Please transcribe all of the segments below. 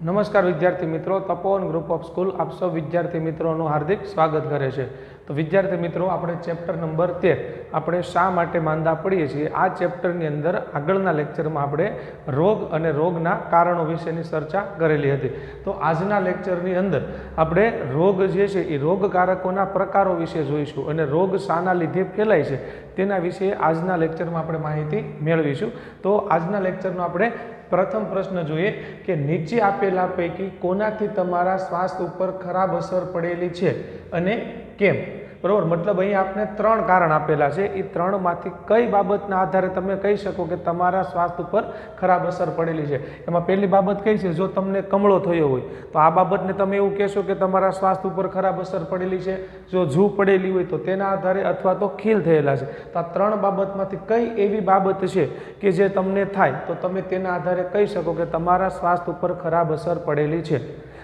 નમસ્કાર વિદ્યાર્થી મિત્રો, તપોવન ગ્રુપ ઓફ સ્કૂલ આપ સૌ વિદ્યાર્થી મિત્રોનું હાર્દિક સ્વાગત કરે છે। તો વિદ્યાર્થી મિત્રો, આપણે ચેપ્ટર નંબર 13 આપણે શા માટે માંદા પડીએ છીએ આ ચેપ્ટરની અંદર આગળના લેક્ચરમાં આપણે રોગ અને રોગના કારણો વિશેની ચર્ચા કરેલી હતી। તો આજના લેક્ચરની અંદર આપણે રોગ જે છે એ રોગકારકોના પ્રકારો વિશે જોઈશું અને રોગ શાના લીધે ફેલાય છે તેના વિશે આજના લેક્ચરમાં આપણે માહિતી મેળવીશું। તો આજના લેક્ચરનો આપણે પ્રથમ પ્રશ્ન જોઈએ કે નીચે આપેલા પૈકી કોનાથી તમારા સ્વાસ્થ્ય ઉપર ખરાબ અસર પડેલી છે અને કેમ। બરોબર, મતલબ અહીંયા આપણે ત્રણ કારણ આપેલા છે, એ ત્રણમાંથી કઈ બાબતના આધારે તમે કહી શકો કે તમારા સ્વાસ્થ્ય ઉપર ખરાબ અસર પડેલી છે। એમાં પહેલી બાબત કઈ છે, જો તમને કમળો થયો હોય તો આ બાબતને તમે એવું કહેશો કે તમારા સ્વાસ્થ્ય ઉપર ખરાબ અસર પડેલી છે। જો જૂ પડેલી હોય તો તેના આધારે, અથવા તો ખીલ થયેલા છે। તો આ ત્રણ બાબતમાંથી કઈ એવી બાબત છે કે જે તમને થાય તો તમે તેના આધારે કહી શકો કે તમારા સ્વાસ્થ્ય ઉપર ખરાબ અસર પડેલી છે।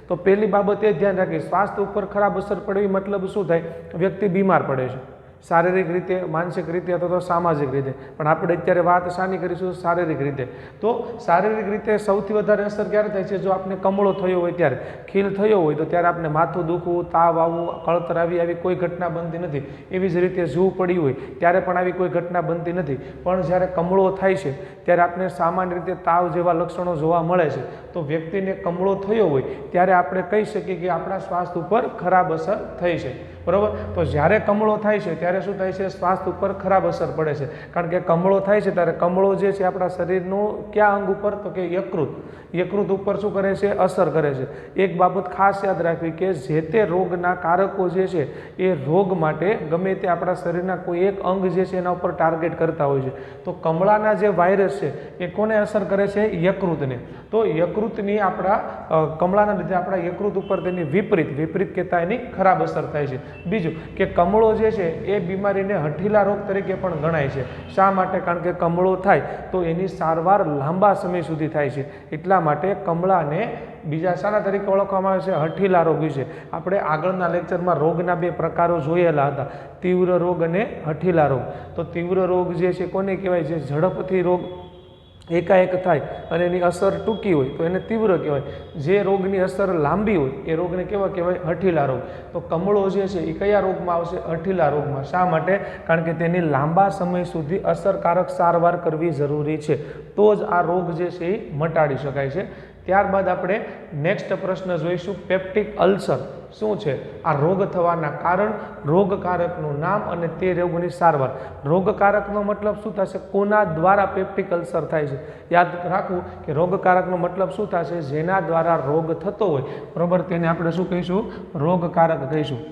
તો પહેલી બાબત એ ધ્યાન રાખી, સ્વાસ્થ્ય ઉપર ખરાબ અસર પડવી મતલબ શું થાય, વ્યક્તિ બીમાર પડે છે શારીરિક રીતે, માનસિક રીતે અથવા તો સામાજિક રીતે। પણ આપણે અત્યારે વાત શાની કરીશું, શારીરિક રીતે। તો શારીરિક રીતે સૌથી વધારે અસર ક્યારે થાય છે, જો આપણે કમળો થયો હોય ત્યારે, ખીલ થયો હોય તો ત્યારે આપણે માથું દુખવું, તાવ આવવું, કળતર આવી કોઈ ઘટના બનતી નથી। એવી જ રીતે જૂ પડી હોય ત્યારે પણ આવી કોઈ ઘટના બનતી નથી। પણ જ્યારે કમળો થાય છે ત્યારે આપણે સામાન્ય રીતે તાવ જેવા લક્ષણો જોવા મળે છે। તો વ્યક્તિને કમળો થયો હોય ત્યારે આપણે કહી શકીએ કે આપણા સ્વાસ્થ્ય ઉપર ખરાબ અસર થઈ છે। બરાબર, તો જ્યારે કમળો થાય છે ત્યારે શું થાય છે, સ્વાસ્થ્ય ઉપર ખરાબ અસર પડે છે। કારણ કે કમળો થાય છે ત્યારે કમળો જે છે આપણા શરીરનું કયા અંગ ઉપર, તો કે યકૃત ઉપર શું કરે છે, અસર કરે છે। એક બાબત ખાસ યાદ રાખવી કે જે તે રોગના કારકો જે છે એ રોગ માટે ગમે તે આપણા શરીરના કોઈ એક અંગ જે છે એના ઉપર ટાર્ગેટ કરતા હોય છે। તો કમળાના જે વાયરસ છે એ કોને અસર કરે છે, યકૃતને। તો યકૃતની આપણા કમળાના લીધે આપણા યકૃત ઉપર તેની વિપરીત કહેતા એની ખરાબ અસર થાય છે। બીજું કે કમળો જે છે એ બીમારીને હઠીલા રોગ તરીકે પણ ગણાય છે। શા માટે, કારણ કે કમળો થાય તો એની સારવાર લાંબા સમય સુધી થાય છે, એટલા માટે કમળાને બીજા શાના તરીકે ઓળખવામાં આવે છે, હઠીલા રોગ વિશે। આપણે આગળના લેક્ચરમાં રોગના બે પ્રકારો જોયેલા હતા, તીવ્ર રોગ અને હઠીલા રોગ। તો તીવ્ર રોગ જે છે કોને કહેવાય, જે ઝડપથી રોગ એકાએક થાય અને એની અસર ટૂંકી હોય તો એને તીવ્ર કહેવાય। જે રોગની અસર લાંબી હોય એ રોગને કેવા કહેવાય, હઠીલા રોગ। તો કમળો જે છે એ કયા રોગમાં આવશે, હઠીલા રોગમાં। શા માટે, કારણ કે તેની લાંબા સમય સુધી અસરકારક સારવાર કરવી જરૂરી છે, તો જ આ રોગ જે છે એ મટાડી શકાય છે। ત્યારબાદ આપણે નેક્સ્ટ પ્રશ્ન જોઈશું, પેપ્ટિક અલ્સર શું છે, આ રોગ થવાના કારણ, રોગકારકનું નામ અને તે રોગની સારવાર। રોગકારકનો મતલબ શું થશે, કોના દ્વારા પેપ્ટિક અલ્સર થાય છે। યાદ રાખવું કે રોગકારકનો મતલબ શું થશે, જેના દ્વારા રોગ થતો હોય, બરોબર, તેને આપણે શું કહીશું, રોગકારક કહીશું।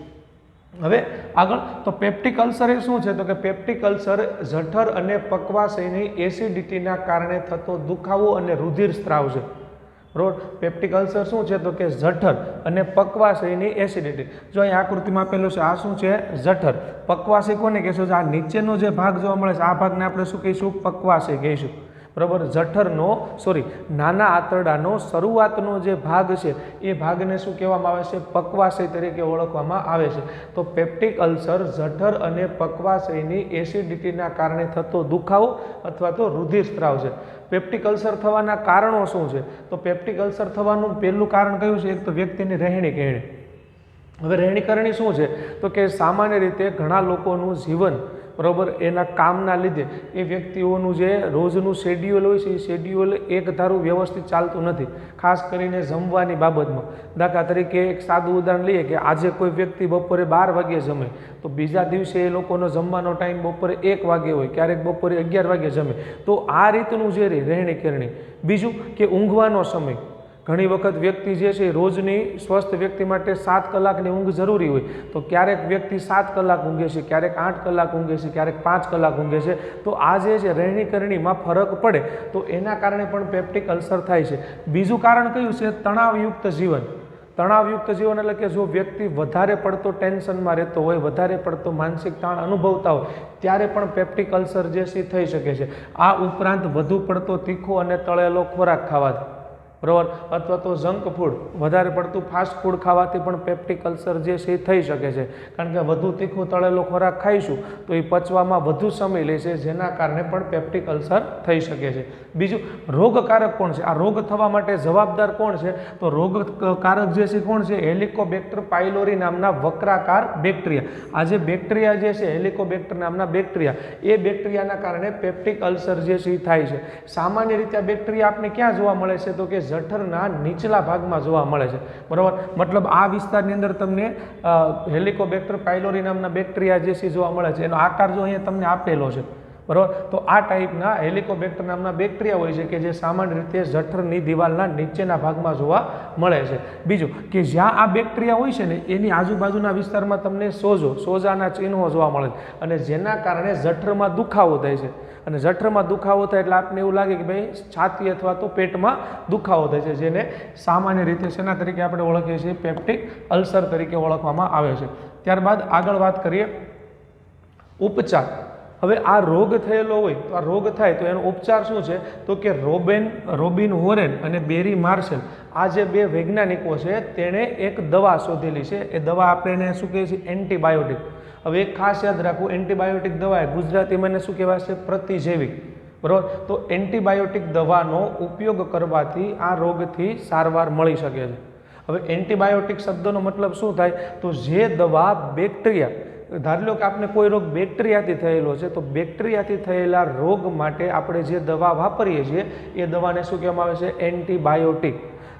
હવે આગળ, તો પેપ્ટિક અલ્સર એ શું છે, તો કે પેપ્ટિક અલ્સર જઠર અને પકવાશયની એસિડિટીના કારણે થતો દુખાવો અને રુધિર સ્ત્રાવ છે। બરોબર, પેપ્ટિક અલ્સર શું છે, તો કે જઠર અને પકવાશયની એસિડિટી। જો અહીં આકૃતિમાં આપેલું છે, આ શું છે, જઠર। પકવાશય કોને કહેશું, આ નીચેનો જે ભાગ જોવા મળે છે આ ભાગને આપણે શું કહીશું, પકવાશય કહીશું। બરાબર, જઠરનો નાના આંતરડાનો શરૂઆતનો જે ભાગ છે એ ભાગને શું કહેવામાં આવે છે, પકવાશય તરીકે ઓળખવામાં આવે છે। તો પેપ્ટિક અલ્સર જઠર અને પકવાશયની એસિડિટીના કારણે થતો દુખાવો અથવા તો રુધિર સ્ત્રાવ છે। પેપ્ટિક અલ્સર થવાના કારણો શું છે, તો પેપ્ટિક અલ્સર થવાનું પહેલું કારણ કયું છે, એક તો વ્યક્તિની રહેણી કહેણી। હવે રહેણી કરણી શું છે, તો કે સામાન્ય રીતે ઘણા લોકોનું જીવન, બરાબર, એના કામના લીધે એ વ્યક્તિઓનું જે રોજનું શેડ્યુલ હોય છે એ શેડ્યુલ એક ધારું વ્યવસ્થિત ચાલતું નથી, ખાસ કરીને જમવાની બાબતમાં। દાખલા તરીકે એક સાદું ઉદાહરણ લઈએ કે આજે કોઈ વ્યક્તિ બપોરે 12 વાગ્યે જમે તો બીજા દિવસે એ લોકોનો જમવાનો ટાઈમ બપોરે 1 વાગે હોય, ક્યારેક બપોરે 11 વાગે જમે। તો આ રીતનું જે રહેણી કરણી। બીજું કે ઊંઘવાનો સમય, ઘણી વખત વ્યક્તિ જે છે રોજની સ્વસ્થ વ્યક્તિ માટે 7 કલાકની ઊંઘ જરૂરી હોય, તો ક્યારેક વ્યક્તિ 7 કલાક ઊંઘે છે, ક્યારેક 8 કલાક ઊંઘે છે, ક્યારેક 5 કલાક ઊંઘે છે। તો આ જે છે રહેણી કરણીમાં ફરક પડે તો એના કારણે પણ પેપ્ટિક અલ્સર થાય છે। બીજું કારણ કયું છે, તણાવયુક્ત જીવન। તણાવયુક્ત જીવન એટલે કે જો વ્યક્તિ વધારે પડતો ટેન્શનમાં રહેતો હોય, વધારે પડતો માનસિક તાણ અનુભવતા હોય ત્યારે પણ પેપ્ટિક અલ્સર જે છે થઈ શકે છે। આ ઉપરાંત વધુ પડતો તીખો અને તળેલો ખોરાક ખાવાથી, બરાબર, અથવા તો જંક ફૂડ, વધારે પડતું ફાસ્ટ ફૂડ ખાવાથી પણ પેપ્ટિક અલ્સર જે છે એ થઈ શકે છે, કારણ કે વધુ તીખું તળેલો ખોરાક ખાઈશું તો એ પચવામાં વધુ સમય લેશે, જેના કારણે પણ પેપ્ટિક અલ્સર થઈ શકે છે. બીજું, રોગકારક કોણ છે? આ રોગ થવા માટે જવાબદાર કોણ છે? તો રોગકારક જે છે કોણ છે? હેલિકોબેક્ટર પાયલોરી નામના વક્રાકાર બેક્ટેરિયા. આ જે બેક્ટેરિયા જે છે, હેલિકોબેક્ટર નામના બેક્ટેરિયા, એ બેક્ટેરિયાના કારણે પેપ્ટિક અલ્સર જે છે એ થાય છે. સામાન્ય રીતે આ બેક્ટેરિયા આપણે ક્યાં જોવા મળે છે? તો કે જઠરના નીચલા ભાગમાં જોવા મળે છે. બરાબર, મતલબ આ વિસ્તારની અંદર તમને હેલિકોબેક્ટર પાયલોરી નામના બેક્ટેરિયા જે છે જોવા મળે છે. એનો આકાર જો અહીંયા તમને આપેલો છે. બરાબર, તો આ ટાઈપના હેલિકોબેક્ટર નામના બેક્ટેરિયા હોય છે કે જે સામાન્ય રીતે જઠરની દિવાલના નીચેના ભાગમાં જોવા મળે છે. બીજું કે જ્યાં આ બેક્ટેરિયા હોય છે ને એની આજુબાજુના વિસ્તારમાં તમને સોજાના ચિહ્નો જોવા મળે છે, અને જેના કારણે જઠરમાં દુખાવો થાય છે. અને જઠરમાં દુખાવો થાય એટલે આપને એવું લાગે કે ભાઈ છાતી અથવા તો પેટમાં દુખાવો થાય છે, જેને સામાન્ય રીતે શેના તરીકે આપણે ઓળખીએ છીએ? પેપ્ટિક અલ્સર તરીકે ઓળખવામાં આવે છે. ત્યારબાદ આગળ વાત કરીએ ઉપચાર. હવે આ રોગ થયેલો હોય તો આ રોગ થાય તો એનો ઉપચાર શું છે? તો કે રોબિન વોરેન અને બેરી માર્શલ, આ જે બે વૈજ્ઞાનિકો છે તેણે એક દવા શોધેલી છે. એ દવા આપણે એને શું કહીએ છીએ? એન્ટીબાયોટિક. હવે એક ખાસ યાદ રાખવું, એન્ટીબાયોટિક દવા એ ગુજરાતીમાં એને શું કહેવાય છે? પ્રતિજૈવિક. બરાબર, તો એન્ટીબાયોટિક દવાનો ઉપયોગ કરવાથી આ રોગથી સારવાર મળી શકે છે. હવે એન્ટીબાયોટિક શબ્દનો મતલબ શું થાય? તો જે દવા બેક્ટેરિયા, ધારી લો કે આપણે કોઈ રોગ બેક્ટેરિયાથી થયેલો છે, તો બેક્ટેરિયાથી થયેલા રોગ માટે આપણે જે દવા વાપરીએ છીએ એ દવાને શું કહેવામાં આવે છે? એન્ટીબાયોટિક.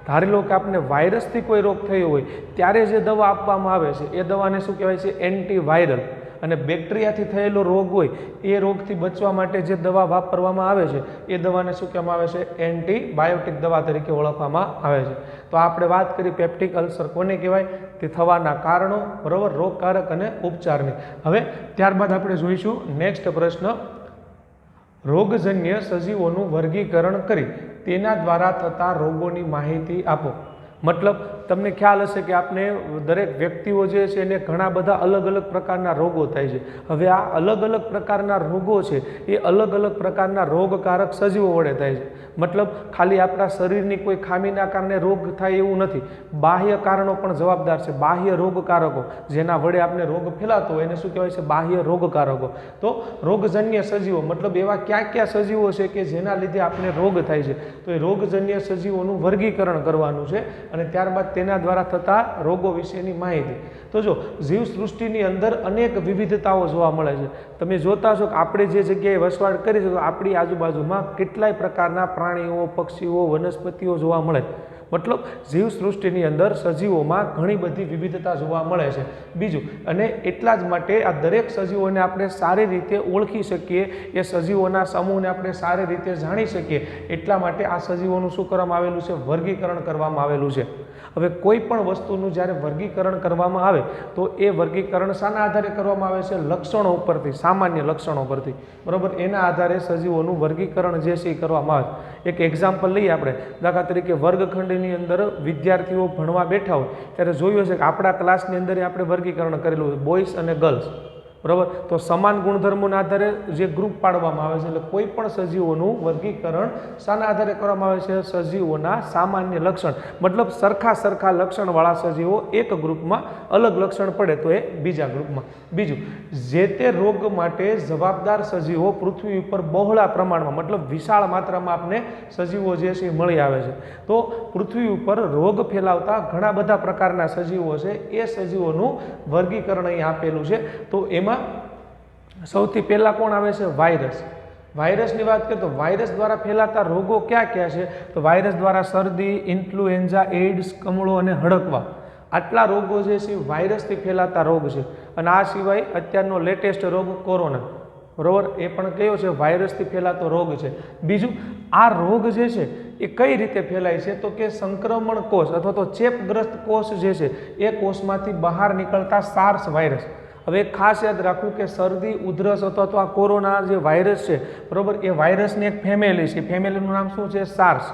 ધારી લો કે આપણે વાયરસથી કોઈ રોગ થયો હોય ત્યારે જે દવા આપવામાં આવે છે એ દવાને શું કહેવાય છે? એન્ટીવાયરલ. અને બેક્ટેરિયાથી થયેલો રોગ હોય એ રોગથી બચવા માટે જે દવા વાપરવામાં આવે છે એ દવાને શું કહેવામાં આવે છે? એન્ટીબાયોટિક દવા તરીકે ઓળખવામાં આવે છે. તો આપણે વાત કરી પેપ્ટિક અલ્સર કોને કહેવાય? તે થવાના કારણો, બરાબર, રોગકારક અને ઉપચારની. હવે ત્યારબાદ આપણે જોઈશું નેક્સ્ટ પ્રશ્ન, રોગજન્ય સજીવોનું વર્ગીકરણ કરી તેના દ્વારા થતા રોગોની માહિતી આપો. મતલબ તમને ખ્યાલ હશે કે આપણે દરેક વ્યક્તિઓ જે છે એને ઘણા બધા અલગ અલગ પ્રકારના રોગો થાય છે. હવે આ અલગ અલગ પ્રકારના રોગો છે એ અલગ અલગ પ્રકારના રોગકારક સજીવો વડે થાય છે. મતલબ ખાલી આપણા શરીરની કોઈ ખામીના કારણે રોગ થાય એવું નથી, બાહ્ય કારણો પણ જવાબદાર છે. બાહ્ય રોગકારકો જેના વડે આપણે રોગ ફેલાતો હોય એને શું કહેવાય છે? બાહ્ય રોગકારકો. તો રોગજન્ય સજીવો મતલબ એવા ક્યાં ક્યાં સજીવો છે કે જેના લીધે આપણે રોગ થાય છે? તો એ રોગજન્ય સજીવોનું વર્ગીકરણ કરવાનું છે અને ત્યારબાદ તેના દ્વારા થતા રોગો વિશેની માહિતી. તો જો જીવસૃષ્ટિની અંદર અનેક વિવિધતાઓ જોવા મળે છે. તમે જોતા છો કે આપણે જે જગ્યાએ વસવાટ કરી છે તો આપણી આજુબાજુમાં કેટલાય પ્રકારના પ્રાણીઓ, પક્ષીઓ, વનસ્પતિઓ જોવા મળે. મતલબ જીવસૃષ્ટિની અંદર સજીવોમાં ઘણી બધી વિવિધતા જોવા મળે છે. બીજું, અને એટલા જ માટે આ દરેક સજીવોને આપણે સારી રીતે ઓળખી શકીએ, એ સજીવોના સમૂહને આપણે સારી રીતે જાણી શકીએ, એટલા માટે આ સજીવોનું શું કરવામાં આવેલું છે? વર્ગીકરણ કરવામાં આવેલું છે. હવે કોઈ પણ વસ્તુનું જ્યારે વર્ગીકરણ કરવામાં આવે તો એ વર્ગીકરણ શાના આધારે કરવામાં આવે છે? લક્ષણો ઉપરથી, સામાન્ય લક્ષણો પરથી. બરાબર, એના આધારે સજીવોનું વર્ગીકરણ જે છે એ કરવામાં આવે. એક એક્ઝામ્પલ લઈએ આપણે. દાખલા તરીકે વર્ગખંડની અંદર વિદ્યાર્થીઓ ભણવા બેઠા હોય ત્યારે જોયું હશે કે આપણા ક્લાસની અંદર આપણે વર્ગીકરણ કરેલું હોય, બોયઝ અને ગર્લ્સ. બરાબર, તો સમાન ગુણધર્મોના આધારે જે ગ્રુપ પાડવામાં આવે છે. એટલે કોઈ પણ સજીવોનું વર્ગીકરણ શાના આધારે કરવામાં આવે છે? સજીવોના સામાન્ય લક્ષણ. મતલબ સરખા લક્ષણવાળા સજીવો એક ગ્રુપમાં, અલગ લક્ષણ પડે તો એ બીજા ગ્રુપમાં. બીજું, જે તે રોગ માટે જવાબદાર સજીવો પૃથ્વી ઉપર બહોળા પ્રમાણમાં, મતલબ વિશાળ માત્રામાં આપણે સજીવો જે છે એ મળી આવે છે. તો પૃથ્વી ઉપર રોગ ફેલાવતા ઘણા બધા પ્રકારના સજીવો છે, એ સજીવોનું વર્ગીકરણ અહીં આપેલું છે. તો એમાં સૌથી પહેલા કોણ આવે છે? વાયરસ. વાયરસની વાત કરીએ તો વાયરસ દ્વારા ફેલાતા રોગો ક્યાં ક્યાં છે? તો વાયરસ દ્વારા શરદી, ઇન્ફ્લુએન્ઝા, એઇડ્સ, કમળો અને હડકવા, આટલા રોગો જે છે વાયરસથી ફેલાતા રોગ છે. અને આ સિવાય અત્યારનો લેટેસ્ટ રોગ કોરોના, બરાબર, એ પણ કયો છે? વાયરસથી ફેલાતો રોગ છે. બીજું, આ રોગ જે છે એ કઈ રીતે ફેલાય છે? તો કે સંક્રમણ કોષ અથવા તો ચેપગ્રસ્ત કોષ જે છે એ કોષમાંથી બહાર નીકળતા સાર્સ વાયરસ. હવે ખાસ યાદ રાખવું કે શરદી, ઉધરસ અથવા તો આ કોરોના જે વાયરસ છે, બરાબર, એ વાયરસની એક ફેમિલી છે. ફેમિલીનું નામ શું છે? સાર્સ.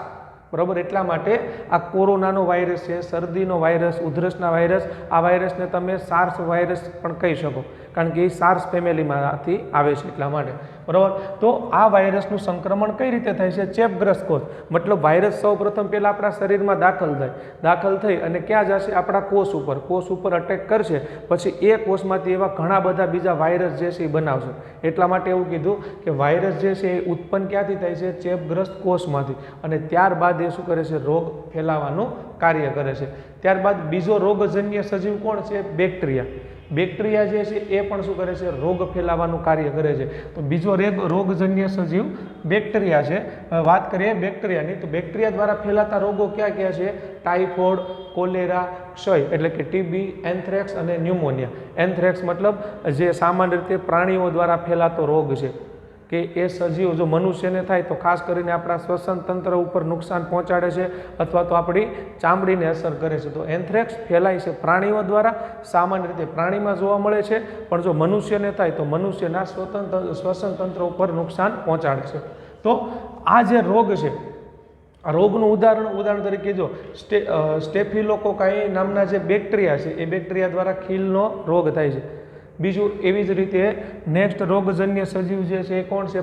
બરાબર, એટલા માટે આ કોરોનાનો વાયરસ છે, શરદીનો વાયરસ, ઉધરસના વાયરસ, આ વાયરસને તમે સાર્સ વાયરસ પણ કહી શકો. કારણ કે એ સાર્સ ફેમિલીમાંથી આવે છે એટલા માટે, બરાબર। તો આ વાયરસનું સંક્રમણ કઈ રીતે થાય છે? ચેપગ્રસ્ત કોષ, મતલબ વાયરસ સૌ પ્રથમ પહેલાં આપણા શરીરમાં દાખલ થઈ અને ક્યાં જશે? આપણા કોષ ઉપર અટેક કરશે, પછી એ કોષમાંથી એવા ઘણા બધા બીજા વાયરસ જે છે એ બનાવશે। એટલા માટે એવું કીધું કે વાયરસ જે છે એ ઉત્પન્ન ક્યાંથી થાય છે? ચેપગ્રસ્ત કોષમાંથી, અને ત્યારબાદ એ શું કરે છે? રોગ ફેલાવાનું કાર્ય કરે છે। ત્યારબાદ બીજો રોગજન્ય સજીવ કોણ છે? બેક્ટેરિયા જે છે એ પણ શું કરે છે? રોગ ફેલાવાનું કાર્ય કરે છે। તો બીજો રોગજન્ય સજીવ બેક્ટેરિયા છે। વાત કરીએ બેક્ટેરિયાની, તો બેક્ટેરિયા દ્વારા ફેલાતા રોગો ક્યાં ક્યાં છે? ટાઇફોઇડ, કોલેરા, ક્ષય એટલે કે ટીબી, એન્થ્રેક્સ અને ન્યુમોનિયા। એન્થ્રેક્સ મતલબ જે સામાન્ય રીતે પ્રાણીઓ દ્વારા ફેલાતો રોગ છે, કે એ સજીવ જો મનુષ્યને થાય તો ખાસ કરીને આપણા શ્વસન તંત્ર ઉપર નુકસાન પહોંચાડે છે અથવા તો આપણી ચામડીને અસર કરે છે। તો એન્થ્રેક્સ ફેલાય છે પ્રાણીઓ દ્વારા, સામાન્ય રીતે પ્રાણીમાં જોવા મળે છે, પણ જો મનુષ્યને થાય તો મનુષ્યના શ્વસન તંત્ર ઉપર નુકસાન પહોંચાડે છે। તો આ જે રોગ છે, આ રોગનું ઉદાહરણ તરીકે જો સ્ટેફિલોકોકાઈ નામના જે બેક્ટેરિયા છે એ બેક્ટેરિયા દ્વારા ખીલનો રોગ થાય છે। બીજું એવી જ રીતે નેક્સ્ટ રોગજન્ય સજીવ જે છે એ કોણ છે?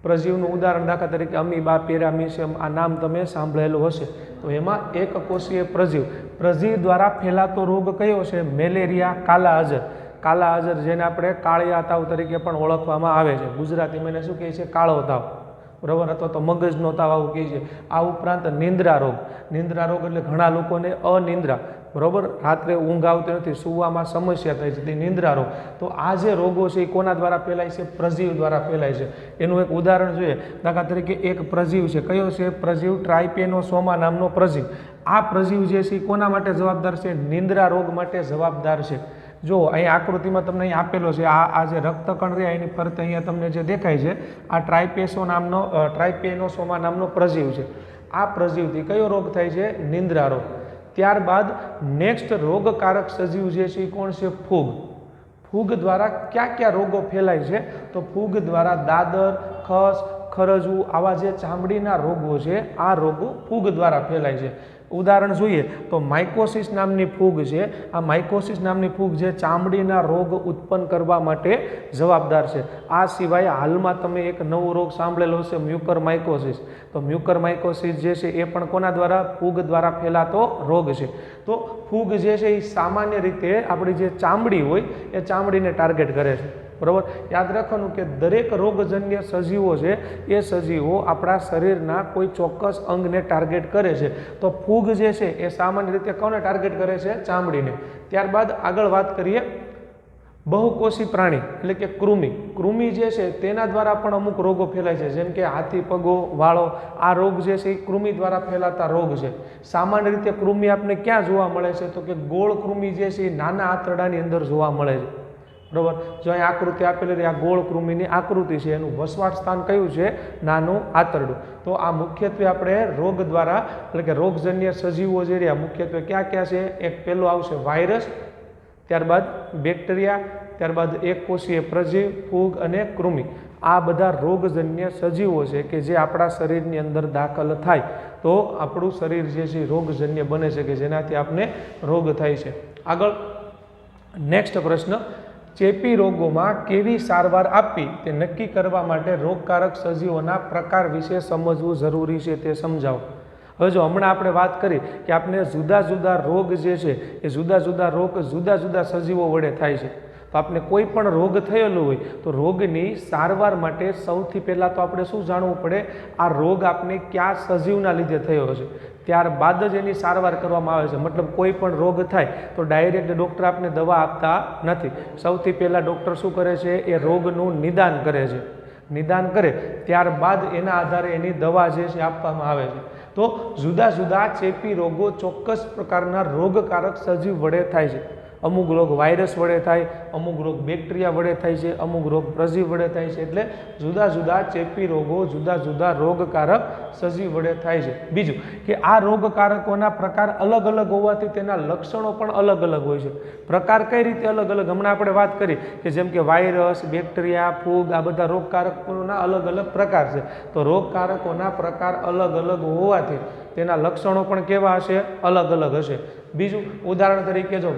પ્રજીવનું ઉદાહરણ દાખલા તરીકે અમીબા, પેરામીશિયમ, આ નામ તમે સાંભળેલું હશે। તો એમાં એક કોષીય પ્રજીવ દ્વારા ફેલાતો રોગ કયો છે? મેલેરિયા, કાલા અજર જેને આપણે કાળિયા તાવ તરીકે પણ ઓળખવામાં આવે છે। ગુજરાતીમાં એને શું કહે છે? કાળો તાવ, બરાબર, અથવા તો મગજનો તાવ આવું કહે છે। આ ઉપરાંત નિંદ્રા રોગ એટલે ઘણા લોકોને અનિંદ્રા, બરાબર, રાત્રે ઊંઘ આવતી નથી, સૂવામાં સમસ્યા થાય છે, તે નિંદ્રા રોગ। તો આ જે રોગો છે એ કોના દ્વારા ફેલાય છે? પ્રજીવ દ્વારા ફેલાય છે। એનું એક ઉદાહરણ જોઈએ, દાખલા તરીકે એક પ્રજીવ છે, કયો છે? પ્રજીવ ટ્રાઇપેનોસોમા નામનો પ્રજીવ। આ પ્રજીવ જે છે એ કોના માટે જવાબદાર છે? નિંદ્રા રોગ માટે જવાબદાર છે। જો અહીં આકૃતિમાં તમને અહીં આપેલો છે, આ જે રક્તકણ રહ્યા એની ફરતે અહીંયા તમને જે દેખાય છે આ ટ્રાઇપેનોસોમા નામનો પ્રજીવ છે। આ પ્રજીવથી કયો રોગ થાય છે? નિંદ્રા રોગ। ત્યારબાદ નેક્સ્ટ રોગકારક સજીવ જે છે એ કોણ છે? ફૂગ દ્વારા ક્યાં રોગો ફેલાય છે? તો ફૂગ દ્વારા દાદર, ખસ, ખરજવું આવા જે ચામડીના રોગો છે આ રોગો ફૂગ દ્વારા ફેલાય છે। ઉદાહરણ જોઈએ તો માઇકોસિસ નામની ફૂગ છે। આ માઇકોસિસ નામની ફૂગ જે ચામડીના રોગ ઉત્પન્ન કરવા માટે જવાબદાર છે। આ સિવાય હાલમાં તમે એક નવો રોગ સાંભળેલો હશે, મ્યુકરમાઇકોસિસ। તો મ્યુકરમાઇકોસિસ જે છે એ પણ કોના દ્વારા? ફૂગ દ્વારા ફેલાતો રોગ છે। તો ફૂગ જે છે એ સામાન્ય રીતે આપણી જે ચામડી હોય એ ચામડીને ટાર્ગેટ કરે છે, બરાબર। યાદ રાખવાનું કે દરેક રોગજન્ય સજીવો છે એ સજીવો આપણા શરીરના કોઈ ચોક્કસ અંગને ટાર્ગેટ કરે છે। તો ફૂગ જે છે એ સામાન્ય રીતે કોને ટાર્ગેટ કરે છે? ચામડીને। ત્યારબાદ આગળ વાત કરીએ બહુકોષી પ્રાણી એટલે કે કૃમિ જે છે તેના દ્વારા પણ અમુક રોગો ફેલાય છે, જેમ કે હાથી પગો, વાળો। આ રોગ જે છે એ કૃમિ દ્વારા ફેલાતા રોગ છે। સામાન્ય રીતે કૃમિ આપણે ક્યાં જોવા મળે છે? તો કે ગોળ કૃમિ જે છે એ નાના આંતરડાની અંદર જોવા મળે છે, બરાબર। જો અહીં આકૃતિ આપેલી, આ ગોળ કૃમિની આકૃતિ છે, એનું વસવાટ સ્થાન કયું છે? નાનું આંતરડું। તો આ મુખ્યત્વે આપણે રોગ દ્વારા એટલે કે રોગજન્ય સજીવો જે રહ્યા મુખ્યત્વે ક્યાં છે? એક પહેલો આવશે વાયરસ, ત્યારબાદ બેક્ટેરિયા, ત્યારબાદ એક કોષીય પ્રજીવ, ફૂગ અને કૃમિ। આ બધા રોગજન્ય સજીવો છે કે જે આપણા શરીરની અંદર દાખલ થાય તો આપણું શરીર જે છે રોગજન્ય બને છે, કે જેનાથી આપણે રોગ થાય છે। આગળ નેક્સ્ટ પ્રશ્ન, ચેપી રોગોમાં કેવી સારવાર આપવી તે નક્કી કરવા માટે રોગકારક સજીવોના પ્રકાર વિશે સમજવું જરૂરી છે, તે સમજાવો। હવે જો હમણાં આપણે વાત કરી કે આપણે જુદા જુદા રોગ જે છે એ જુદા જુદા સજીવો વડે થાય છે। તો આપણે કોઈ પણ રોગ થયેલો હોય તો રોગની સારવાર માટે સૌથી પહેલાં તો આપણે શું જાણવું પડે? આ રોગ આપણે કયા સજીવના લીધે થયો છે, ત્યારબાદ જ એની સારવાર કરવામાં આવે છે। મતલબ કોઈ પણ રોગ થાય તો ડાયરેક્ટ ડૉક્ટર આપને દવા આપતા નથી। સૌથી પહેલાં ડૉક્ટર શું કરે છે? એ રોગનું નિદાન કરે છે। નિદાન કરે ત્યારબાદ એના આધારે એની દવા જે છે આપવામાં આવે છે। તો જુદા જુદા ચેપી રોગો ચોક્કસ પ્રકારના રોગકારક સજીવ વડે થાય છે। અમુક રોગ વાયરસ વડે થાય, અમુક રોગ બેક્ટેરિયા વડે થાય છે, અમુક રોગ પ્રજીવ વડે થાય છે। એટલે જુદા જુદા ચેપી રોગો જુદા જુદા રોગકારક સજીવ વડે થાય છે। બીજું કે આ રોગકારકોના પ્રકાર અલગ અલગ હોવાથી તેના લક્ષણો પણ અલગ અલગ હોય છે। પ્રકાર કઈ રીતે અલગ અલગ? હમણાં આપણે વાત કરી કે જેમ કે વાયરસ, બેક્ટેરિયા, ફૂગ આ બધા રોગકારકોના અલગ અલગ પ્રકાર છે। તો રોગકારકોના પ્રકાર અલગ અલગ હોવાથી તેના લક્ષણો પણ કેવા હશે? અલગ અલગ હશે। બીજું ઉદાહરણ તરીકે જો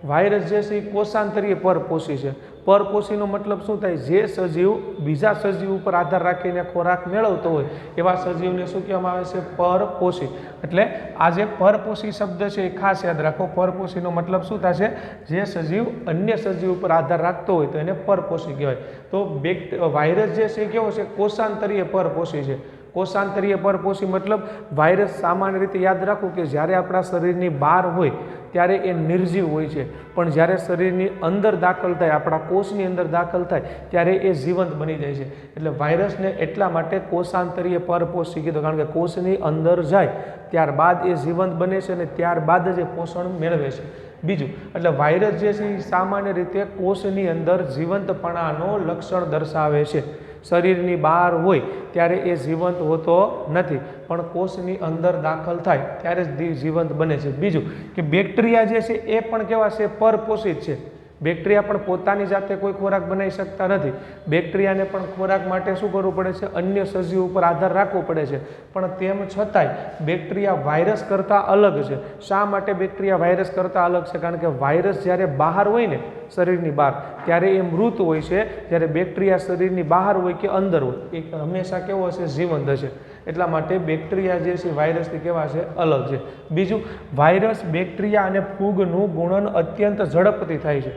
વાયરસ જે છે એ કોષાંતરીય પરપોષી છે। પરપોષીનો મતલબ શું થાય? જે સજીવ બીજા સજીવ ઉપર આધાર રાખીને ખોરાક મેળવતો હોય એવા સજીવને શું કહેવામાં આવે છે? પરપોષી। એટલે આ જે પરપોષી શબ્દ છે એ ખાસ યાદ રાખો। પરપોષીનો મતલબ શું થશે? જે સજીવ અન્ય સજીવ ઉપર આધાર રાખતો હોય તો એને પરપોષી કહેવાય। તો વાયરસ જે છે એ કેવો છે? કોષાંતરીય પરપોષી છે। કોષાંતરીય પરપોષી મતલબ વાયરસ સામાન્ય રીતે યાદ રાખવું કે જ્યારે આપણા શરીરની બહાર હોય ત્યારે એ નિર્જીવ હોય છે, પણ જ્યારે શરીરની અંદર દાખલ થાય, આપણા કોષની અંદર દાખલ થાય ત્યારે એ જીવંત બની જાય છે। એટલે વાયરસને એટલા માટે કોષાંતરીય પરપોષી કીધું, કારણ કે કોષની અંદર જાય ત્યારબાદ એ જીવંત બને છે અને ત્યારબાદ જ એ પોષણ મેળવે છે। બીજું, એટલે વાયરસ જે છે એ સામાન્ય રીતે કોષની અંદર જીવંતપણાનો લક્ષણ દર્શાવે છે। શરીરની બહાર હોય ત્યારે એ જીવંત હોતો નથી, પણ કોષની અંદર દાખલ થાય ત્યારે જ જીવંત બને છે। બીજું કે બેક્ટેરિયા જે છે એ પણ કેવા છે? પરપોષિત છે। બેક્ટેરિયા પણ પોતાની જાતે કોઈ ખોરાક બનાવી શકતા નથી। બેક્ટેરિયાને પણ ખોરાક માટે શું કરવું પડે છે? અન્ય સજીવ ઉપર આધાર રાખવો પડે છે, પણ તેમ છતાંય બેક્ટેરિયા વાયરસ કરતાં અલગ છે। શા માટે બેક્ટેરિયા વાયરસ કરતાં અલગ છે? કારણ કે વાયરસ જ્યારે બહાર હોય ને, શરીરની બહાર, ત્યારે એ મૃત હોય છે, જ્યારે બેક્ટેરિયા શરીરની બહાર હોય કે અંદર હોય એ હંમેશા કેવો હશે? જીવંત હશે। એટલા માટે બેક્ટેરિયા જે છે વાયરસથી કેવા છે? અલગ છે। બીજું, વાયરસ, બેક્ટેરિયા અને ફૂગનું ગુણન અત્યંત ઝડપથી થાય છે।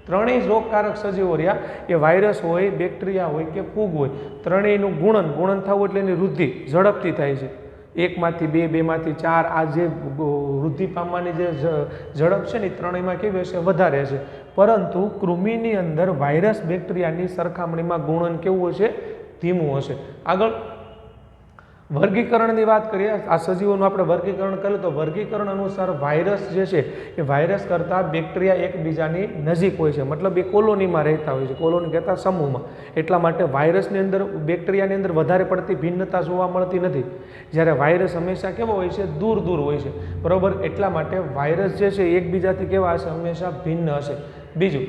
ત્રણેય રોગકારક સજીવો રહ્યા, એ વાયરસ હોય, બેક્ટેરિયા હોય કે ફૂગ હોય, ત્રણેયનું ગુણન થવું એટલે એની વૃદ્ધિ ઝડપથી થાય છે। 1 માંથી 2, 2 માંથી 4, આ જે વૃદ્ધિ પામવાની જે ઝડપ છે ને એ ત્રણેયમાં કેવી હશે? વધારે છે। પરંતુ કૃમિની અંદર વાયરસ, બેક્ટેરિયાની સરખામણીમાં ગુણન કેવું હશે? ધીમું હશે। આગળ વર્ગીકરણની વાત કરીએ, આ સજીવોનું આપણે વર્ગીકરણ કરીએ તો વર્ગીકરણ અનુસાર વાયરસ જે છે એ વાયરસ કરતાં બેક્ટેરિયા એકબીજાની નજીક હોય છે, મતલબ એ કોલોનીમાં રહેતા હોય છે, કોલોની કહેતા સમૂહમાં। એટલા માટે વાયરસની અંદર, બેક્ટેરિયાની અંદર વધારે પડતી ભિન્નતા જોવા મળતી નથી, જ્યારે વાયરસ હંમેશા કેવો હોય છે? દૂર દૂર હોય છે, બરાબર। એટલા માટે વાયરસ જે છે એકબીજાથી કેવા હશે? હંમેશા ભિન્ન હશે। બીજું,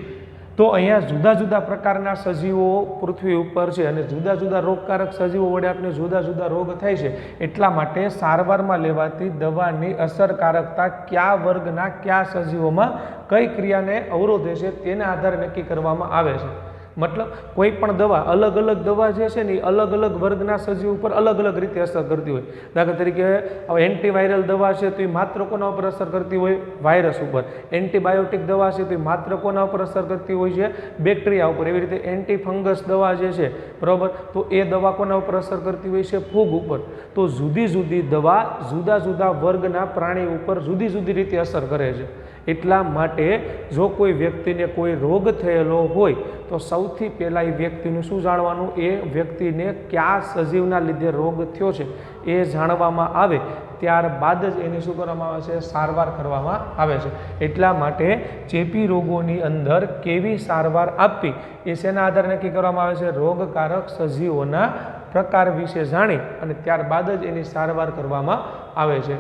તો અહીંયા જુદા જુદા પ્રકારના સજીવો પૃથ્વી ઉપર છે અને જુદા જુદા રોગકારક સજીવો વડે આપણે જુદા જુદા રોગ થાય છે। એટલા માટે સારવારમાં લેવાતી દવાની અસરકારકતા કયા વર્ગના કયા સજીવોમાં કઈ ક્રિયાને અવરોધે છે તેના આધારે નક્કી કરવામાં આવે છે। મતલબ કોઈ પણ દવા, અલગ અલગ દવા જે છે ને એ અલગ અલગ વર્ગના સજીવ ઉપર અલગ અલગ રીતે અસર કરતી હોય। દાખલા તરીકે હવે એન્ટીવાયરલ દવા છે તો એ માત્ર કોના ઉપર અસર કરતી હોય? વાયરસ ઉપર। એન્ટીબાયોટિક દવા છે તો એ માત્ર કોના ઉપર અસર કરતી હોય છે? બેક્ટેરિયા ઉપર। એવી રીતે એન્ટી ફંગસ દવા જે છે, બરાબર, તો એ દવા કોના ઉપર અસર કરતી હોય છે? ફૂગ ઉપર। તો જુદી જુદી દવા જુદા જુદા વર્ગના પ્રાણી ઉપર જુદી જુદી રીતે અસર કરે છે। એટલા માટે જો કોઈ વ્યક્તિને કોઈ રોગ થયેલો હોય તો સૌથી પહેલાં એ વ્યક્તિનું શું જાણવાનું? એ વ્યક્તિને કયા સજીવના લીધે રોગ થયો છે એ જાણવામાં આવે, ત્યારબાદ જ એની શું કરવામાં આવે છે? સારવાર કરવામાં આવે છે। એટલા માટે ચેપી રોગોની અંદર કેવી સારવાર આપવી એ શેના આધારે નક્કી કરવામાં આવે છે? રોગકારક સજીવોના પ્રકાર વિશે જાણી અને ત્યારબાદ જ એની સારવાર કરવામાં આવે છે।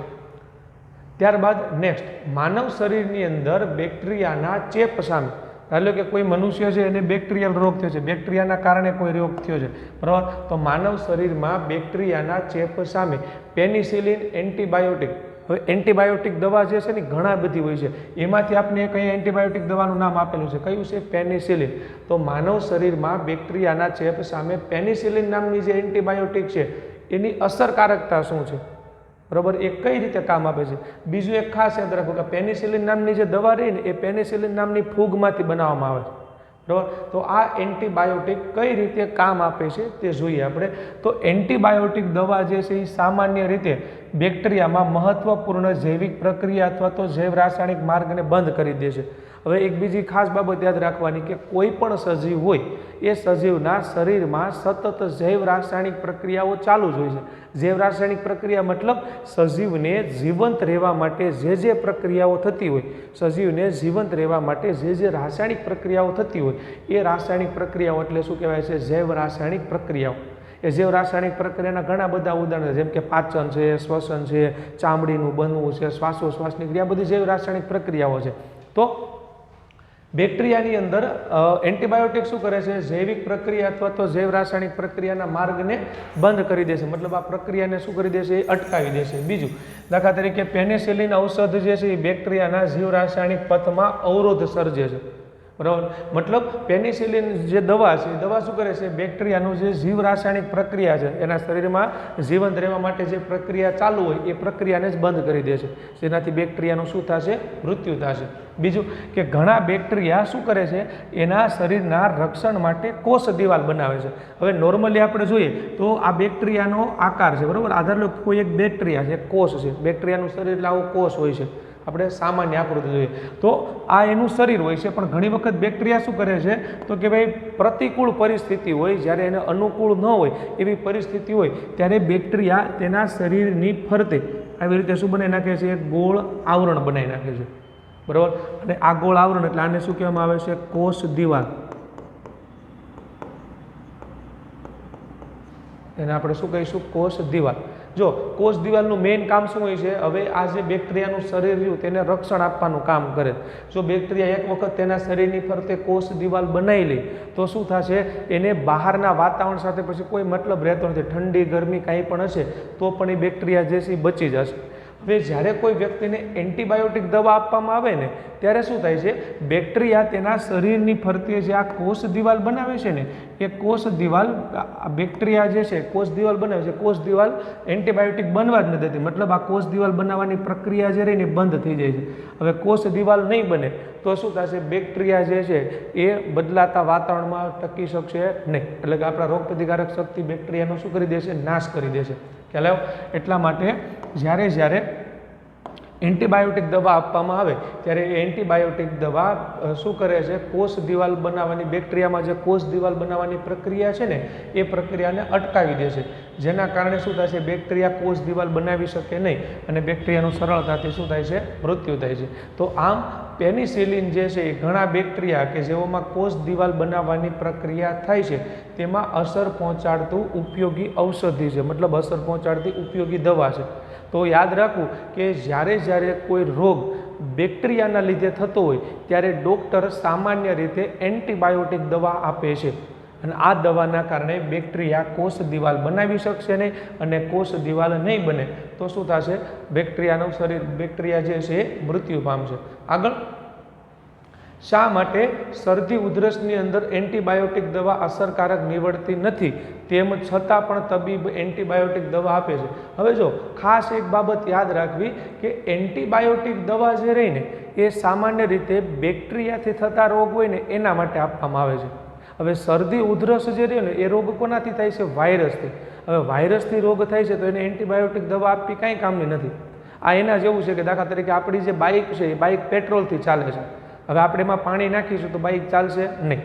ત્યારબાદ નેક્સ્ટ, માનવ શરીરની અંદર બેક્ટેરિયાના ચેપ સામે, ધારો કે કોઈ મનુષ્ય છે એને બેક્ટેરિયલ રોગ થયો છે, બેક્ટેરિયાના કારણે કોઈ રોગ થયો છે, બરાબર, તો માનવ શરીરમાં બેક્ટેરિયાના ચેપ સામે પેનિસિલિન, એન્ટીબાયોટિક, હવે એન્ટીબાયોટિક દવા જે છે ને ઘણા બધી હોય છે, એમાંથી આપણે કઈ એન્ટીબાયોટિક દવાનું નામ આપેલું છે? કયું છે? પેનિસિલિન। તો માનવ શરીરમાં બેક્ટેરિયાના ચેપ સામે પેનિસિલિન નામની જે એન્ટીબાયોટિક છે એની અસરકારકતા શું છે? બરાબર, એ કઈ રીતે કામ આપે છે? બીજું એક ખાસ યાદ રાખો કે પેનિસિલિન નામની જે દવા રહી ને એ પેનિસિલિન નામની ફૂગમાંથી બનાવવામાં આવે છે, બરાબર। તો આ એન્ટીબાયોટિક કઈ રીતે કામ આપે છે તે જોઈએ આપણે। તો એન્ટીબાયોટિક દવા જે છે એ સામાન્ય રીતે બેક્ટેરિયામાં મહત્વપૂર્ણ જૈવિક પ્રક્રિયા અથવા તો જૈવ રાસાયણિક માર્ગને બંધ કરી દે છે। હવે એક બીજી ખાસ બાબત યાદ રાખવાની કે કોઈ પણ સજીવ હોય એ સજીવના શરીરમાં સતત જૈવ રાસાયણિક પ્રક્રિયાઓ ચાલુ જ હોય છે। જૈવ રાસાયણિક પ્રક્રિયા મતલબ સજીવને જીવંત રહેવા માટે જે પ્રક્રિયાઓ થતી હોય, સજીવને જીવંત રહેવા માટે જે રાસાયણિક પ્રક્રિયાઓ થતી હોય એ રાસાયણિક પ્રક્રિયાઓ એટલે શું કહેવાય છે? જૈવ રાસાયણિક પ્રક્રિયાઓ। એ જૈવ રાસાયણિક પ્રક્રિયાના ઘણા બધા ઉદાહરણો, જેમ કે પાચન છે, શ્વસન છે, ચામડીનું બનવું છે, શ્વાસોશ્વાસની ક્રિયા, બધી જૈવ રાસાયણિક પ્રક્રિયાઓ છે। તો બેક્ટેરિયાની અંદર એન્ટીબાયોટિક શું કરે છે? જૈવિક પ્રક્રિયા અથવા તો જૈવ રાસાયણિક પ્રક્રિયાના માર્ગને બંધ કરી દેશે, મતલબ આ પ્રક્રિયાને શું કરી દેશે? એ અટકાવી દેશે. બીજું, દાખલા તરીકે પેનિસિલિન ઔષધ જે છે એ બેક્ટેરિયાના જીવ રાસાયણિક પથમાં અવરોધ સર્જે છે, બરાબર. મતલબ પેનિસિલિન જે દવા છે એ દવા શું કરે છે? બેક્ટેરિયાનું જે જીવ રાસાયણિક પ્રક્રિયા છે એના શરીરમાં જીવંત રહેવા માટે જે પ્રક્રિયા ચાલુ હોય એ પ્રક્રિયાને જ બંધ કરી દે છે, જેનાથી બેક્ટેરિયાનું શું થશે? મૃત્યુ થશે. બીજું કે ઘણા બેક્ટેરિયા શું કરે છે? એના શરીરના રક્ષણ માટે કોષ દિવાલ બનાવે છે. હવે નોર્મલી આપણે જોઈએ તો આ બેક્ટેરિયાનો આકાર છે, બરાબર. આધાર લો કોઈ એક બેક્ટેરિયા છે, કોષ છે, બેક્ટેરિયાનું શરીર એટલે આવો કોષ હોય છે, આપણે સામાન્ય આકૃતિ જોઈએ તો આ એનું શરીર હોય છે. પણ ઘણી વખત બેક્ટેરિયા શું કરે છે? તો કે ભાઈ પ્રતિકૂળ પરિસ્થિતિ હોય, જ્યારે એને અનુકૂળ ન હોય એવી પરિસ્થિતિ હોય ત્યારે બેક્ટેરિયા તેના શરીરની ફરતે આવી રીતે શું બનાવી નાખે છે? એક ગોળ આવરણ બનાવી નાખે છે, બરાબર. અને આ ગોળ આવરણ એટલે આને શું કહેવામાં આવે છે? કોષ દિવાલ. એને આપણે શું કહીશું? કોષ દિવાલ. જો કોષ દિવાલનું મેઇન કામ શું હોય છે? હવે આ જે બેક્ટેરિયાનું શરીર રહ્યું તેને રક્ષણ આપવાનું કામ કરે. જો બેક્ટેરિયા એક વખત તેના શરીરની ફરતે કોષ દિવાલ બનાવી લે તો શું થશે? એને બહારના વાતાવરણ સાથે પછી કોઈ મતલબ રહેતો નથી. ઠંડી ગરમી કાંઈ પણ હશે તો પણ એ બેક્ટેરિયા જે છે એ બચી જશે. હવે જ્યારે કોઈ વ્યક્તિને એન્ટીબાયોટિક દવા આપવામાં આવે ને ત્યારે શું થાય છે? બેક્ટેરિયા તેના શરીરની ફરતે જે આ કોષ દિવાલ બનાવે છે ને એ કોષ દિવાલ, બેક્ટેરિયા જે છે કોષ દિવાલ બનાવે છે, કોષ દિવાલ એન્ટીબાયોટિક બનવા જ નથી દેતી. મતલબ આ કોષ દિવાલ બનાવવાની પ્રક્રિયા જે રહી ને બંધ થઈ જાય છે. હવે કોષ દિવાલ નહીં બને તો શું થશે? બેક્ટેરિયા જે છે એ બદલાતા વાતાવરણમાં ટકી શકશે નહીં. એટલે કે આપણા રોગપ્રતિકારક શક્તિ બેક્ટેરિયાનો શું કરી દેશે? નાશ કરી દેશે. ખ્યાલ આવ્યો? એટલા માટે જ્યારે એન્ટીબાયોટિક દવા આપવામાં આવે ત્યારે એ એન્ટીબાયોટિક દવા શું કરે છે? કોષ દિવાલ બનાવવાની, બેક્ટેરિયામાં જે કોષ દિવાલ બનાવવાની પ્રક્રિયા છે ને એ પ્રક્રિયાને અટકાવી દે છે, જેના કારણે શું થાય છે? બેક્ટેરિયા કોષ દિવાલ બનાવી શકે નહીં અને બેક્ટેરિયાનું સરળતાથી શું થાય છે? મૃત્યુ થાય છે. તો આમ પેનિસિલિન જે છે એ ઘણા બેક્ટેરિયા કે જેઓમાં કોષ દિવાલ બનાવવાની પ્રક્રિયા થાય છે તેમાં અસર પહોંચાડતું ઉપયોગી ઔષધિ છે, મતલબ અસર પહોંચાડતી ઉપયોગી દવા છે. તો યાદ રાખવું કે જ્યારે કોઈ રોગ બેક્ટેરિયાના લીધે થતો હોય ત્યારે ડૉક્ટર સામાન્ય રીતે એન્ટીબાયોટિક દવા આપે છે અને આ દવાના કારણે બેક્ટેરિયા કોષ દિવાલ બનાવી શકશે નહીં અને કોષ દિવાલ નહીં બને તો શું થશે? બેક્ટેરિયાનું શરીર, બેક્ટેરિયા જે છે એ મૃત્યુ પામશે. આગળ, શા માટે શરદી ઉધરસની અંદર એન્ટીબાયોટિક દવા અસરકારક નીવડતી નથી તેમ છતાં પણ તબીબ એન્ટીબાયોટિક દવા આપે છે? હવે જો ખાસ એક બાબત યાદ રાખવી કે એન્ટીબાયોટિક દવા જે રહી ને એ સામાન્ય રીતે બેક્ટેરિયાથી થતા રોગ હોય ને એના માટે આપવામાં આવે છે. હવે શરદી ઉધરસ જે રહ્યો ને એ રોગ કોનાથી થાય છે? વાયરસથી. હવે વાયરસથી રોગ થાય છે તો એને એન્ટીબાયોટિક દવા આપવી કાંઈ કામની નથી. આ એના જેવું છે કે દાખલા તરીકે આપણી જે બાઇક છે એ બાઇક પેટ્રોલથી ચાલે છે. હવે આપણે એમાં પાણી નાખીશું તો બાઇક ચાલશે નહીં.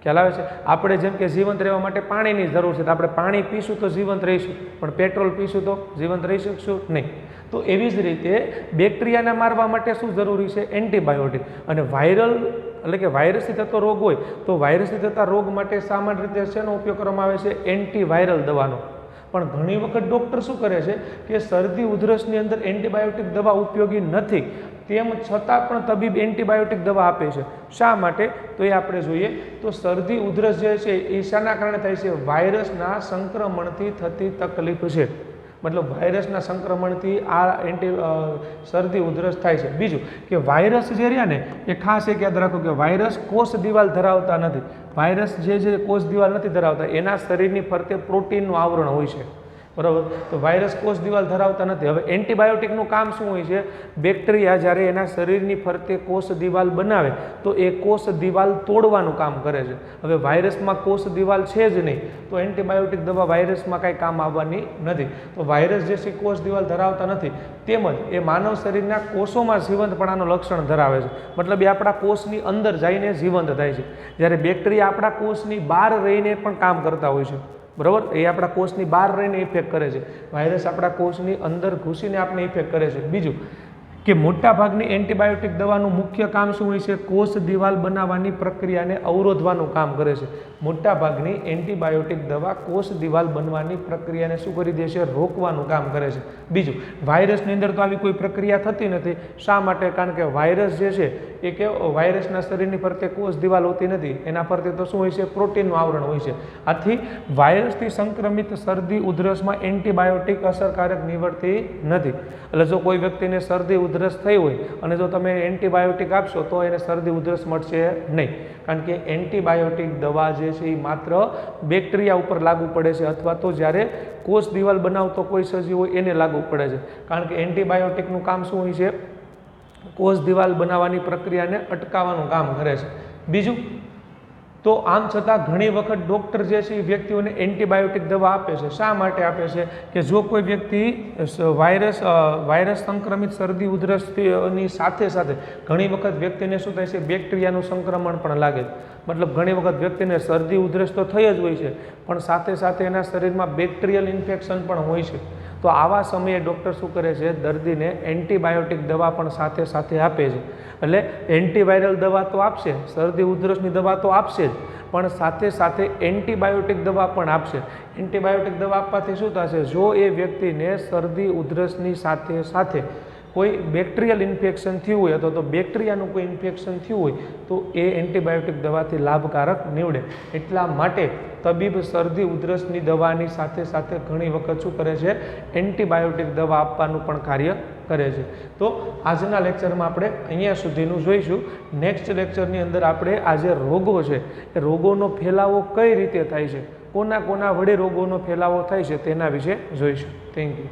ખ્યાલ આવે છે? આપણે જેમ કે જીવંત રહેવા માટે પાણીની જરૂર છે તો આપણે પાણી પીશું તો જીવંત રહીશું, પણ પેટ્રોલ પીશું તો જીવંત રહી શકશું નહીં. તો એવી જ રીતે બેક્ટેરિયાને મારવા માટે શું જરૂરી છે? એન્ટીબાયોટિક. અને વાયરલ એટલે કે વાયરસથી થતો રોગ હોય તો વાયરસથી થતા રોગ માટે સામાન્ય રીતે શેનો ઉપયોગ કરવામાં આવે છે? એન્ટીવાયરલ દવાનો. પણ ઘણી વખત ડૉક્ટર શું કરે છે કે શરદી ઉધરસની અંદર એન્ટીબાયોટિક દવા ઉપયોગી નથી તેમ છતાં પણ તબીબ એન્ટીબાયોટિક દવા આપે છે. શા માટે? તો એ આપણે જોઈએ તો શરદી ઉધરસ જે છે એ શાના કારણે થાય છે? વાયરસના સંક્રમણથી થતી તકલીફ છે. મતલબ વાયરસના સંક્રમણથી આ શરદી ઉધરસ થાય છે. બીજું કે વાયરસ જે રહ્યા ને એ ખાસ એક યાદ રાખો કે વાયરસ કોષ દિવાલ ધરાવતા નથી. વાયરસ જે કોષ દિવાલ નથી ધરાવતા એના શરીરની ફરતે પ્રોટીનનું આવરણ હોય છે, બરાબર. તો વાયરસ કોષ દિવાલ ધરાવતા નથી. હવે એન્ટીબાયોટિકનું કામ શું હોય છે? બેક્ટેરિયા જ્યારે એના શરીરની ફરતે કોષ દિવાલ બનાવે તો એ કોષ દિવાલ તોડવાનું કામ કરે છે. હવે વાયરસમાં કોષ દિવાલ છે જ નહીં તો એન્ટીબાયોટિક દવા વાયરસમાં કાંઈ કામ આવવાની નથી. તો વાયરસ જે છે કોષ દિવાલ ધરાવતા નથી તેમજ એ માનવ શરીરના કોષોમાં જીવંતપણાનું લક્ષણ ધરાવે છે. મતલબ એ આપણા કોષની અંદર જઈને જીવંત થાય છે, જ્યારે બેક્ટેરિયા આપણા કોષની બહાર રહીને પણ કામ કરતા હોય છે, બરાબર. એ આપણા કોષની બહાર રહીને ઇફેક્ટ કરે છે. વાયરસ આપણા કોષની અંદર ઘૂસીને આપણે ઇફેક્ટ કરે છે. બીજું કે મોટાભાગની એન્ટીબાયોટિક દવાનું મુખ્ય કામ શું હોય છે? કોષ દિવાલ બનાવવાની પ્રક્રિયાને અવરોધવાનું કામ કરે છે. મોટાભાગની એન્ટીબાયોટિક દવા કોષ દિવાલ બનવાની પ્રક્રિયાને શું કરી દે છે? રોકવાનું કામ કરે છે. બીજું, વાયરસની અંદર તો આવી કોઈ પ્રક્રિયા થતી નથી. શા માટે? કારણ કે વાયરસ જે છે એ કે વાયરસના શરીરની ફરતે કોષ દિવાલ હોતી નથી, એના ફરતે તો શું હોય છે? પ્રોટીનનું આવરણ હોય છે. આથી વાયરસથી સંક્રમિત શરદી ઉધરસમાં એન્ટીબાયોટિક અસરકારક નીવડતી નથી. એટલે જો કોઈ વ્યક્તિને શરદી ઉધરસ થઈ હોય અને જો તમે એન્ટીબાયોટિક આપશો તો એને શરદી ઉધરસ મળશે નહીં, કારણ કે એન્ટીબાયોટિક દવા જે છે એ માત્ર બેક્ટેરિયા ઉપર લાગુ પડે છે અથવા તો જ્યારે કોષ દિવાલ બનાવતો કોઈ સજીવ હોય એને લાગુ પડે છે, કારણ કે એન્ટીબાયોટિકનું કામ શું હોય છે? કોષ દિવાલ બનાવવાની પ્રક્રિયાને અટકાવવાનું કામ કરે છે. બીજું તો આમ છતાં ઘણી વખત ડૉક્ટર જે છે એ વ્યક્તિઓને એન્ટીબાયોટિક દવા આપે છે. શા માટે આપે છે? કે જો કોઈ વ્યક્તિ વાયરસ સંક્રમિત શરદી ઉધરસની સાથે સાથે ઘણી વખત વ્યક્તિને શું થાય છે? બેક્ટેરિયાનું સંક્રમણ પણ લાગે છે. મતલબ ઘણી વખત વ્યક્તિને શરદી ઉધરસ તો થઈ જ હોય છે, પણ સાથે સાથે એના શરીરમાં બેક્ટેરિયલ ઇન્ફેક્શન પણ હોય છે. તો આવા સમયે ડૉક્ટર શું કરે છે? દર્દીને એન્ટીબાયોટિક દવા પણ સાથે સાથે આપે છે. એટલે એન્ટીવાયરલ દવા તો આપશે, શરદી ઉધરસની દવા તો આપશે જ, પણ સાથે સાથે એન્ટીબાયોટિક દવા પણ આપશે. એન્ટીબાયોટિક દવા આપવાથી શું થશે? જો એ વ્યક્તિને શરદી ઉધરસની સાથે સાથે કોઈ બેક્ટેરિયલ ઇન્ફેક્શન થયું હોય અથવા તો બેક્ટેરિયાનું કોઈ ઇન્ફેક્શન થયું હોય તો એ એન્ટીબાયોટિક દવાથી લાભકારક નીવડે. એટલા માટે તબીબ શરદી ઉધરસની દવાની સાથે સાથે ઘણી વખત શું કરે છે? એન્ટીબાયોટિક દવા આપવાનું પણ કાર્ય કરે છે. તો આજના લેક્ચરમાં આપણે અહીંયા સુધીનું જોઈશું. નેક્સ્ટ લેક્ચરની અંદર આપણે આ જે રોગો છે એ રોગોનો ફેલાવો કઈ રીતે થાય છે, કોના કોના વડે રોગોનો ફેલાવો થાય છે તેના વિશે જોઈશું. Thank you.